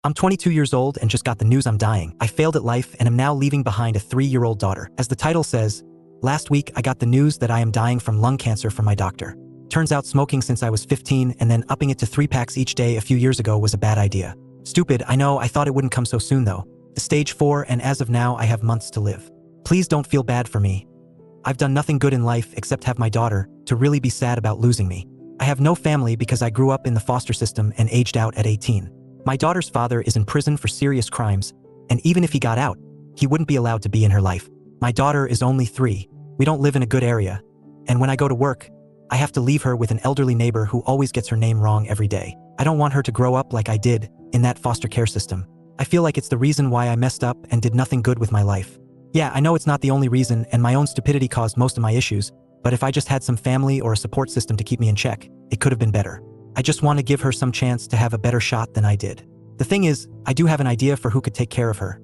I'm 22 years old and just got the news I'm dying. I failed at life and am now leaving behind a 3-year-old daughter. As the title says, last week I got the news that I am dying from lung cancer from my doctor. Turns out smoking since I was 15 and then upping it to 3 packs each day a few years ago was a bad idea. Stupid, I know, I thought it wouldn't come so soon though. The stage 4 and as of now I have months to live. Please don't feel bad for me. I've done nothing good in life except have my daughter to really be sad about losing me. I have no family because I grew up in the foster system and aged out at 18. My daughter's father is in prison for serious crimes, and even if he got out, he wouldn't be allowed to be in her life. My daughter is only 3. We don't live in a good area, and when I go to work, I have to leave her with an elderly neighbor who always gets her name wrong every day. I don't want her to grow up like I did in that foster care system. I feel like it's the reason why I messed up and did nothing good with my life. Yeah, I know it's not the only reason, and my own stupidity caused most of my issues, but if I just had some family or a support system to keep me in check, it could have been better. I just want to give her some chance to have a better shot than I did. The thing is, I do have an idea for who could take care of her.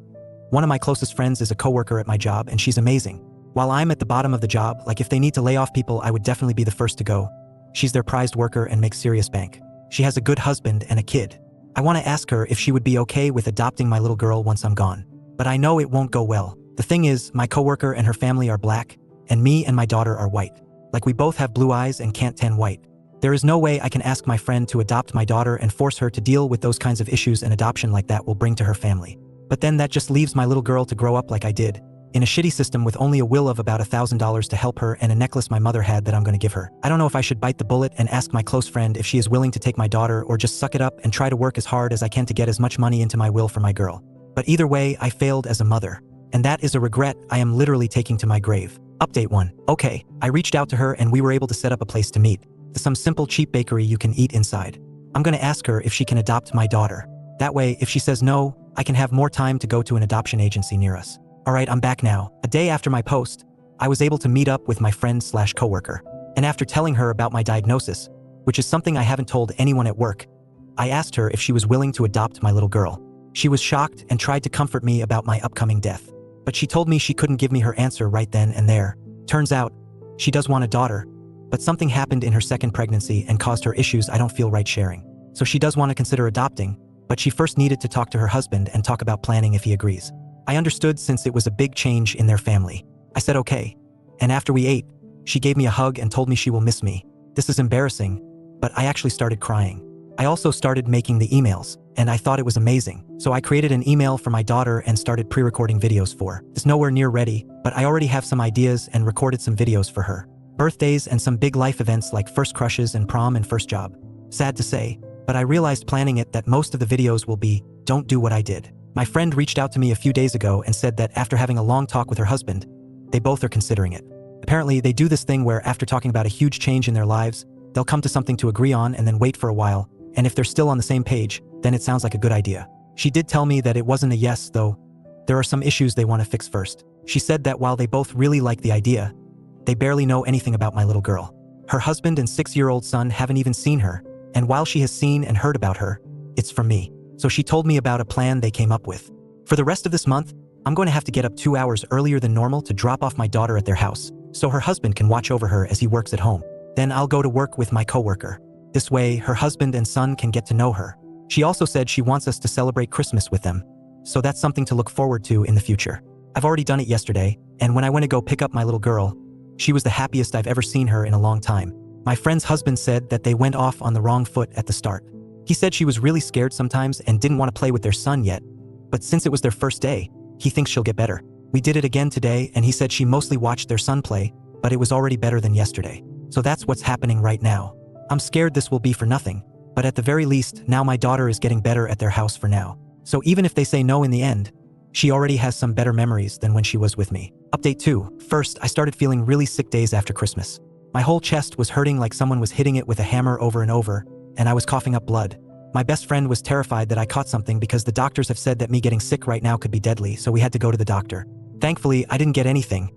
One of my closest friends is a coworker at my job and she's amazing. While I'm at the bottom of the job, like if they need to lay off people, I would definitely be the first to go. She's their prized worker and makes serious bank. She has a good husband and a kid. I want to ask her if she would be okay with adopting my little girl once I'm gone. But I know it won't go well. The thing is, my coworker and her family are black, and me and my daughter are white. Like we both have blue eyes and can't tan white. There is no way I can ask my friend to adopt my daughter and force her to deal with those kinds of issues an adoption like that will bring to her family. But then that just leaves my little girl to grow up like I did, in a shitty system with only a will of about $1,000 to help her and a necklace my mother had that I'm going to give her. I don't know if I should bite the bullet and ask my close friend if she is willing to take my daughter or just suck it up and try to work as hard as I can to get as much money into my will for my girl. But either way, I failed as a mother. And that is a regret I am literally taking to my grave. Update 1. Okay, I reached out to her and we were able to set up a place to meet. Some simple cheap bakery you can eat inside. I'm gonna ask her if she can adopt my daughter. That way, if she says no, I can have more time to go to an adoption agency near us. Alright, I'm back now. A day after my post, I was able to meet up with my friend/coworker. And after telling her about my diagnosis, which is something I haven't told anyone at work, I asked her if she was willing to adopt my little girl. She was shocked and tried to comfort me about my upcoming death. But she told me she couldn't give me her answer right then and there. Turns out, she does want a daughter, but something happened in her second pregnancy and caused her issues I don't feel right sharing. So she does want to consider adopting, but she first needed to talk to her husband and talk about planning if he agrees. I understood since it was a big change in their family. I said okay. And after we ate, she gave me a hug and told me she will miss me. This is embarrassing, but I actually started crying. I also started making the emails, and I thought it was amazing. So I created an email for my daughter and started pre-recording videos for her. It's nowhere near ready, but I already have some ideas and recorded some videos for her. Birthdays and some big life events like first crushes and prom and first job. Sad to say, but I realized planning it that most of the videos will be, don't do what I did. My friend reached out to me a few days ago and said that after having a long talk with her husband, they both are considering it. Apparently, they do this thing where after talking about a huge change in their lives, they'll come to something to agree on and then wait for a while, and if they're still on the same page, then it sounds like a good idea. She did tell me that it wasn't a yes, though. There are some issues they want to fix first. She said that while they both really like the idea, they barely know anything about my little girl. Her husband and 6-year-old son haven't even seen her, and while she has seen and heard about her, it's from me. So she told me about a plan they came up with. For the rest of this month, I'm going to have to get up 2 hours earlier than normal to drop off my daughter at their house, so her husband can watch over her as he works at home. Then I'll go to work with my coworker. This way, her husband and son can get to know her. She also said she wants us to celebrate Christmas with them, so that's something to look forward to in the future. I've already done it yesterday, and when I went to go pick up my little girl, she was the happiest I've ever seen her in a long time. My friend's husband said that they went off on the wrong foot at the start. He said she was really scared sometimes and didn't want to play with their son yet, but since it was their first day, he thinks she'll get better. We did it again today, and he said she mostly watched their son play, but it was already better than yesterday. So that's what's happening right now. I'm scared this will be for nothing, but at the very least, now my daughter is getting better at their house for now. So even if they say no in the end, she already has some better memories than when she was with me. Update 2. First, I started feeling really sick days after Christmas. My whole chest was hurting like someone was hitting it with a hammer over and over, and I was coughing up blood. My best friend was terrified that I caught something because the doctors have said that me getting sick right now could be deadly, so we had to go to the doctor. Thankfully, I didn't get anything.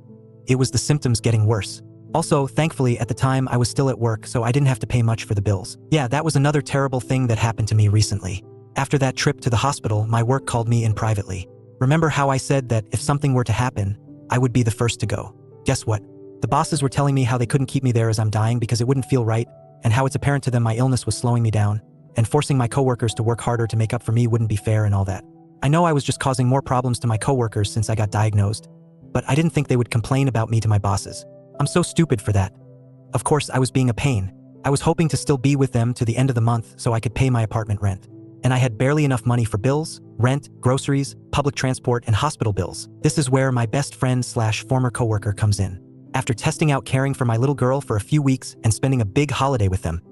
It was the symptoms getting worse. Also, thankfully, at the time, I was still at work, so I didn't have to pay much for the bills. Yeah, that was another terrible thing that happened to me recently. After that trip to the hospital, my work called me in privately. Remember how I said that if something were to happen, I would be the first to go? Guess what? The bosses were telling me how they couldn't keep me there as I'm dying because it wouldn't feel right, and how it's apparent to them my illness was slowing me down, and forcing my coworkers to work harder to make up for me wouldn't be fair and all that. I know I was just causing more problems to my coworkers since I got diagnosed, but I didn't think they would complain about me to my bosses. I'm so stupid for that. Of course, I was being a pain. I was hoping to still be with them to the end of the month so I could pay my apartment rent. And I had barely enough money for bills, rent, groceries, public transport, and hospital bills. This is where my best friend / former coworker comes in. After testing out caring for my little girl for a few weeks and spending a big holiday with them,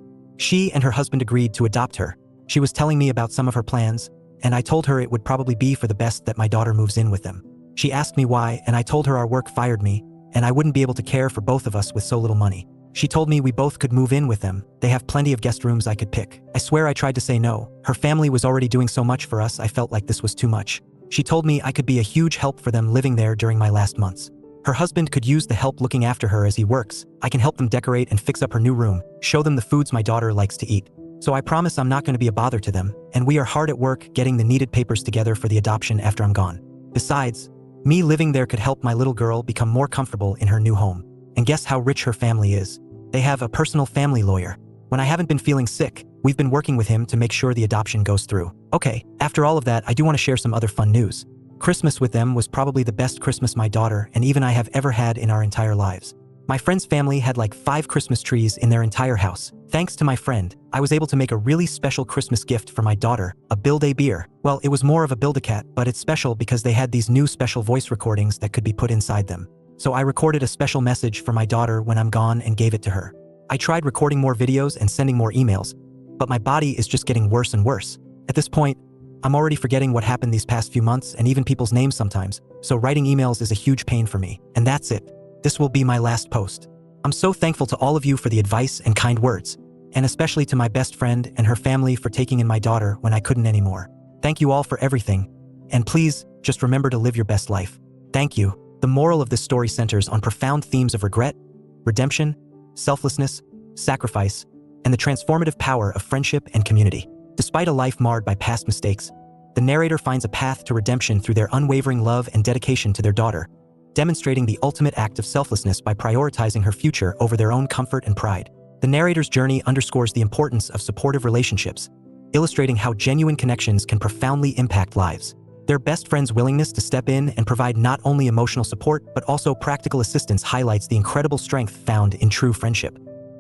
she and her husband agreed to adopt her. She was telling me about some of her plans, and I told her it would probably be for the best that my daughter moves in with them. She asked me why, and I told her our work fired me, and I wouldn't be able to care for both of us with so little money. She told me we both could move in with them. They have plenty of guest rooms I could pick. I swear I tried to say no. Her family was already doing so much for us, I felt like this was too much. She told me I could be a huge help for them living there during my last months. Her husband could use the help looking after her as he works. I can help them decorate and fix up her new room, show them the foods my daughter likes to eat. So I promise I'm not going to be a bother to them, and we are hard at work getting the needed papers together for the adoption after I'm gone. Besides, me living there could help my little girl become more comfortable in her new home. And guess how rich her family is? They have a personal family lawyer. When I haven't been feeling sick, we've been working with him to make sure the adoption goes through. Okay, after all of that, I do want to share some other fun news. Christmas with them was probably the best Christmas my daughter and even I have ever had in our entire lives. My friend's family had like 5 Christmas trees in their entire house. Thanks to my friend, I was able to make a really special Christmas gift for my daughter, a Build-A-Bear. Well, it was more of a Build-A-Cat, but it's special because they had these new special voice recordings that could be put inside them. So I recorded a special message for my daughter when I'm gone and gave it to her. I tried recording more videos and sending more emails, but my body is just getting worse and worse. At this point, I'm already forgetting what happened these past few months and even people's names sometimes, so writing emails is a huge pain for me. And that's it. This will be my last post. I'm so thankful to all of you for the advice and kind words, and especially to my best friend and her family for taking in my daughter when I couldn't anymore. Thank you all for everything, and please, just remember to live your best life. Thank you. The moral of this story centers on profound themes of regret, redemption, selflessness, sacrifice, and the transformative power of friendship and community. Despite a life marred by past mistakes, the narrator finds a path to redemption through their unwavering love and dedication to their daughter, demonstrating the ultimate act of selflessness by prioritizing her future over their own comfort and pride. The narrator's journey underscores the importance of supportive relationships, illustrating how genuine connections can profoundly impact lives. Their best friend's willingness to step in and provide not only emotional support but also practical assistance highlights the incredible strength found in true friendship.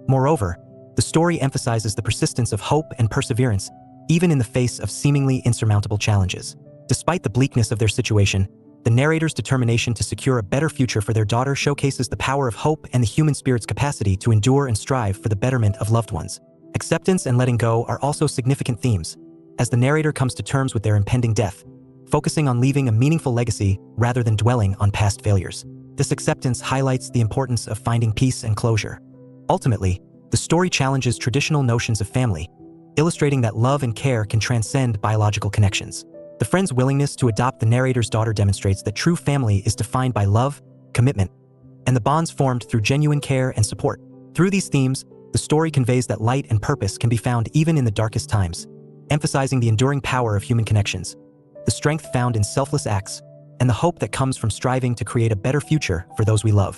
Moreover, the story emphasizes the persistence of hope and perseverance, even in the face of seemingly insurmountable challenges. Despite the bleakness of their situation, the narrator's determination to secure a better future for their daughter showcases the power of hope and the human spirit's capacity to endure and strive for the betterment of loved ones. Acceptance and letting go are also significant themes, as the narrator comes to terms with their impending death, focusing on leaving a meaningful legacy rather than dwelling on past failures. This acceptance highlights the importance of finding peace and closure. Ultimately, the story challenges traditional notions of family, illustrating that love and care can transcend biological connections. The friend's willingness to adopt the narrator's daughter demonstrates that true family is defined by love, commitment, and the bonds formed through genuine care and support. Through these themes, the story conveys that light and purpose can be found even in the darkest times, emphasizing the enduring power of human connections, the strength found in selfless acts, and the hope that comes from striving to create a better future for those we love.